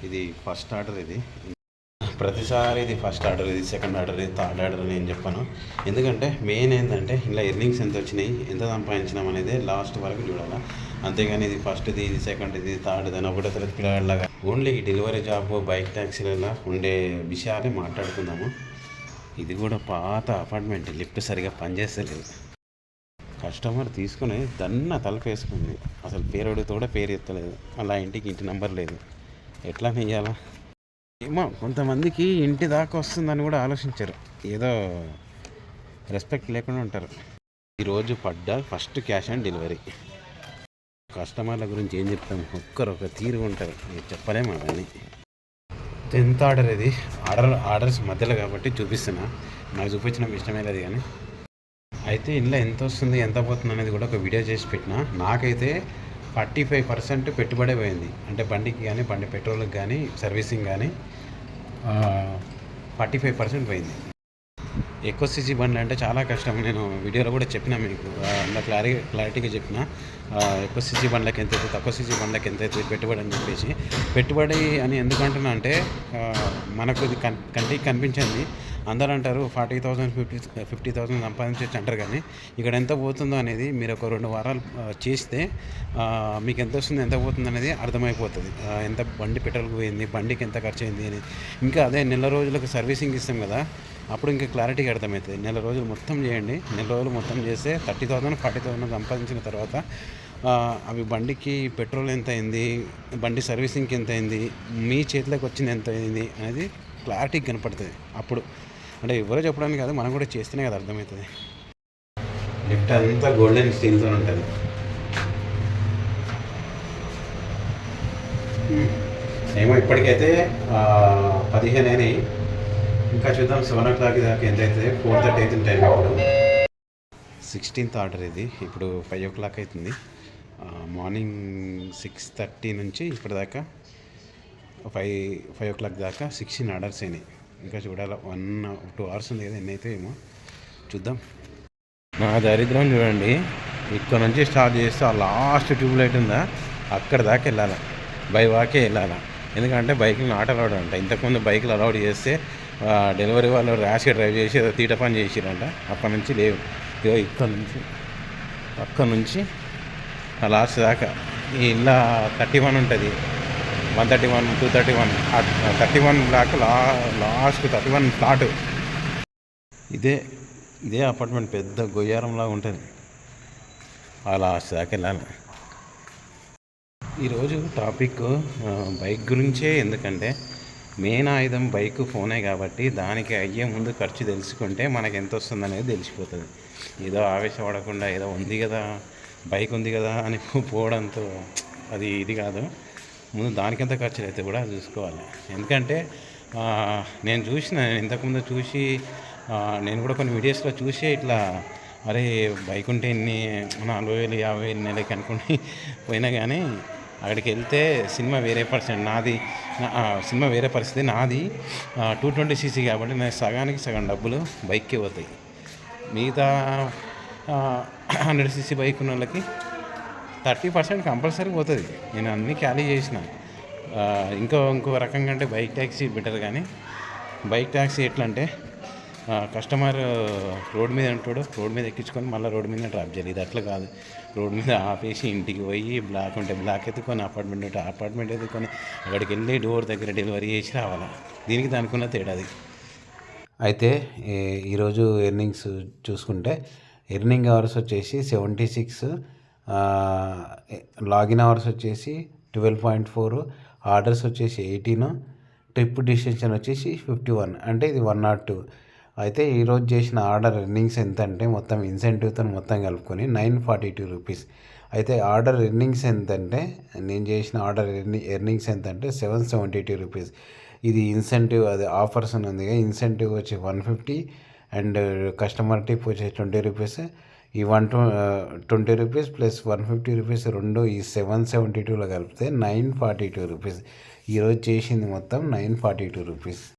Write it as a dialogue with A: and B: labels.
A: ఇది first order. ఇది ప్రతిసారి ఇది ఫస్ట్ ఆర్డర్, ఇది సెకండ్ ఆర్డర్, ఇది థర్డ్ ఆర్డర్ అని నేను చెప్పాను. ఎందుకంటే మెయిన్ ఏంటంటే ఇలా ఎర్నింగ్స్ ఎంత వచ్చినాయి, ఎంత సంపాదించినాం అనేది లాస్ట్ వరకు చూడాలి. అంతేగాని ఇది ఫస్ట్ది, ఇది సెకండ్, ఇది థర్డ్ అని ఒకటో తరగతి పిల్లలాగా ఓన్లీ డెలివరీ జాబ్, బైక్ ట్యాక్సీలలో ఉండే విషయాలే మాట్లాడుకుందాము. ఇది కూడా పాత అపార్ట్మెంట్, లిఫ్ట్ సరిగా పనిచేస్తలేదు. కస్టమర్ తీసుకుని దన్న తలపేసుకుంది. అసలు పేరుడితో కూడా పేరు ఎత్తలేదు. అలా ఇంటి నెంబర్ లేదు. ఎట్లా నెయ్యాలా ఏమో. కొంతమందికి ఇంటి దాకా వస్తుందని కూడా ఆలోచించరు, ఏదో రెస్పెక్ట్ లేకుండా ఉంటారు. ఈరోజు పడ్డా ఫస్ట్ క్యాష్ ఆన్ డెలివరీ. కస్టమర్ల గురించి ఏం చెప్తాం, ఒక్కరొక తీరు ఉంటారు, చెప్పలేము అవన్నీ. 10th order. ఇది ఆర్డర్స్ మధ్యలో కాబట్టి చూపిస్తున్నా. నాకు చూపించిన ఇష్టమే లేదు కానీ అయితే ఇంట్లో ఎంత వస్తుంది, ఎంత పోతుంది అనేది కూడా ఒక వీడియో చేసి పెట్టిన. నాకైతే 45% పెట్టుబడే పోయింది. అంటే బండికి కానీ, బండి పెట్రోల్కి కానీ, సర్వీసింగ్ కానీ 45% పోయింది. ఎక్కువ సీసీ బండ్లు అంటే చాలా కష్టం. నేను వీడియోలో కూడా చెప్పిన మీకు, అలా క్లారిటీగా చెప్పిన. ఎక్కువ సీసీ బండ్లకి ఎంత అవుతుంది, తక్కువ సీసీ బండ్లకి ఎంత అవుతుంది పెట్టుబడి అని చెప్పేసి. పెట్టుబడి అని ఎందుకంటున్నా అంటే మనకు ఇది కంటికి కనిపించింది. అందరూ అంటారు 40,000 50,000 సంపాదించవచ్చు అంటారు, కానీ ఇక్కడ ఎంత పోతుందో అనేది మీరు ఒక 2 వారాలు చేస్తే మీకు ఎంత వస్తుంది, ఎంత పోతుంది అనేది అర్థమైపోతుంది. ఎంత బండి పెట్రోల్కి పోయింది, బండికి ఎంత ఖర్చు అయింది అని. ఇంకా అదే నెల రోజులకు సర్వీసింగ్ ఇస్తాం కదా, అప్పుడు ఇంకా క్లారిటీగా అర్థమవుతుంది. నెల రోజులు మొత్తం చేయండి. నెల రోజులు మొత్తం చేస్తే 30,000 40,000 సంపాదించిన తర్వాత అవి బండికి పెట్రోల్ ఎంత అయింది, బండి సర్వీసింగ్కి ఎంత అయింది, మీ చేతిలోకి వచ్చింది ఎంత అయింది అనేది క్లారిటీగా కనపడుతుంది. అప్పుడు అంటే ఎవరో చెప్పడానికి కాదు, మనం కూడా చేస్తేనే కదా అర్థమవుతుంది. లిఫ్ట్ అంతా గోల్డెన్ స్టీల్తో ఉంటుంది. ఏమో ఇప్పటికైతే 15 అయినాయి. ఇంకా చూద్దాం 7 o'clock దాకా ఎంత అవుతుంది. 4:30 అవుతుంది టైం. ఇప్పుడు 16th ఆర్డర్. ఇది ఇప్పుడు 5 o'clock అవుతుంది. మార్నింగ్ 6:30 నుంచి ఇప్పటిదాకా 5 o'clock దాకా 16 ఆర్డర్స్ అయినాయి. ఇంకా చూడాలి, 1-2 hours ఉంది కదా, ఎన్ని అయితే ఏమో చూద్దాం. నా దరిద్రం చూడండి, ఇక్కడ నుంచి స్టార్ట్ చేస్తే ఆ లాస్ట్ ట్యూబ్ లైట్ ఉందా అక్కడ దాకా వెళ్ళాలి, బై వాకే వెళ్ళాలి. ఎందుకంటే బైక్ని నాట్ అలౌడ్ అంట. ఇంతకుముందు బైక్లు అలౌడ్ చేస్తే డెలివరీ వాళ్ళు ర్యాష్గా డ్రైవ్ చేసి ఏదో తీట పని చేసిరంట. అక్కడి నుంచి లేవు. ఇదో అక్కడ నుంచి లాస్ట్ దాకా ఈ ఇల్లు 31 ఉంటుంది, 131, 231, 31 బ్లాక్ లాస్ట్ 31 ఫ్లాట్. ఇదే అపార్ట్మెంట్ పెద్ద గొయ్యారంలాగా ఉంటుంది. ఆ లాస్ట్ దాకా వెళ్ళాలి. ఈరోజు టాపిక్ బైక్ గురించే. ఎందుకంటే మెయిన్ ఆయుధం బైక్, ఫోనే కాబట్టి దానికి అయ్యే ముందు ఖర్చు తెలుసుకుంటే మనకు ఎంత వస్తుంది అనేది తెలిసిపోతుంది. ఏదో ఆవేశపడకుండా ఏదో ఉంది కదా, బైక్ ఉంది కదా అని పోవడంతో అది ఇది కాదు. ముందు దానికెంత ఖర్చులు అయితే కూడా చూసుకోవాలి. ఎందుకంటే నేను ఇంతకుముందు చూసి నేను కూడా కొన్ని వీడియోస్లో చూసి ఇట్లా అరే బైక్ ఉంటే ఇన్ని 40,000 50,000 నెలకి అనుకుని పోయినా, కానీ అక్కడికి వెళ్తే సినిమా వేరే పరిస్థితి. నాది 220cc కాబట్టి నేను సగం డబ్బులు బైక్కి పోతాయి. మిగతా 100cc బైక్ ఉన్న వాళ్ళకి 30% కంపల్సరీ పోతుంది. నేను అన్నీ క్యారీ చేసిన. ఇంకో రకంగా అంటే బైక్ ట్యాక్సీ బెటర్. కానీ బైక్ ట్యాక్సీ ఎట్లా అంటే కస్టమర్ రోడ్ మీద ఉంటాడు, రోడ్ మీద ఎక్కించుకొని మళ్ళీ రోడ్ మీద డ్రాప్ చేయాలి. ఇది అట్లా కాదు, రోడ్ మీద ఆపేసి ఇంటికి పోయి బ్లాక్ ఉంటే బ్లాక్ ఎత్తుకొని, అపార్ట్మెంట్ ఉంటే అపార్ట్మెంట్ ఎత్తుకొని అక్కడికి వెళ్ళి డోర్ దగ్గర డెలివరీ చేసి రావాలి. దానికి ఉన్న తేడాది. అయితే ఈరోజు ఎర్నింగ్స్ చూసుకుంటే ఎర్నింగ్ అవర్స్ వచ్చేసి 76, లాగిన్ అవర్స్ వచ్చేసి 12.4, ఆర్డర్స్ వచ్చేసి 18, ట్రిప్ డిస్టెన్షన్ వచ్చేసి 51, అంటే ఇది 102. అయితే ఈరోజు చేసిన ఆర్డర్ ఎర్నింగ్స్ ఎంత అంటే మొత్తం ఇన్సెంటివ్తో మొత్తం కలుపుకొని 942 రూపీస్. అయితే ఆర్డర్ ఎర్నింగ్స్ ఎంతంటే నేను చేసిన ఆర్డర్ ఎర్నింగ్స్ ఎంతంటే 772 రూపీస్. ఇది ఇన్సెంటివ్, అది ఆఫర్స్ ఉన్నది. ఇన్సెంటివ్ వచ్చి 150 అండ్ కస్టమర్ టిప్ వచ్చి 20 రూపీస్. ఈ 120 రూపీస్ ప్లస్ 150 రూపీస్ రెండు ఈ 772లో కలిపితే 942 రూపీస్. ఈరోజు చేసింది మొత్తం 942 రూపీస్.